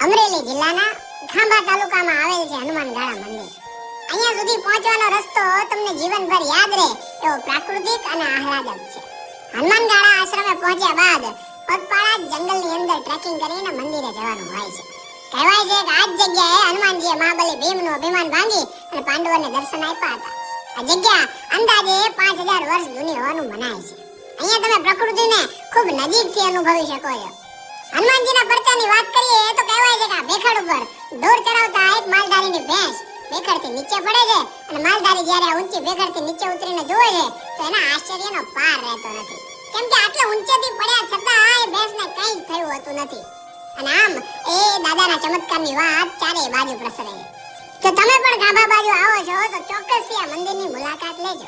અમરેલી જિલ્લાના ખાંભા તાલુકામાં આવેલ છે હનુમાનગાળા મંદિર. અહીંયા સુધી પહોંચવાનો રસ્તો તમને જીવનભર યાદ રહે એવો પ્રાકૃતિક અને આહલાદક છે. હનુમાનગાળા આશ્રમે પહોંચ્યા બાદ પગપાળા જંગલની અંદર ટ્રેકિંગ કરીને મંદિરે જવાનું હોય છે. કહેવાય છે કે આ જ જગ્યાએ હનુમાનજીએ મહાબલી ભીમનું અભિમાન ભાંગી અને પાંડવોને દર્શન આપ્યા હતા. આ જગ્યા અંદાજે 5000 વર્ષ જૂની હોવાનું મનાય છે. અહીંયા તમે પ્રકૃતિને ખૂબ નજીકથી અનુભવી શકો છો. હનુમાનજીના પરચાની વાત કરીએ તો કહેવાય છે કે આ ભેખડ ઉપર ઢોર ચરાવતા એક માલધારીની ભેંસ ભેખડથી નીચે પડે છે અને માલધારી જ્યારે આ ઊંચી ભેખડથી નીચે ઉતરીને જોવે છે તો એના આશ્ચર્યનો પાર રહેતો નથી, કેમ કે આટલે ઊંચેથી પડ્યા છતાં એ ભેંસને કંઈ જ થયું હોતું નથી. અને આમ એ દાદાના ચમત્કારની વાત ચારેય બાજુ પ્રસરે છે. જો તમે પણ ખાંભા બાજુ આવો છો તો ચોક્કસથી આ મંદિરની મુલાકાત લેજો.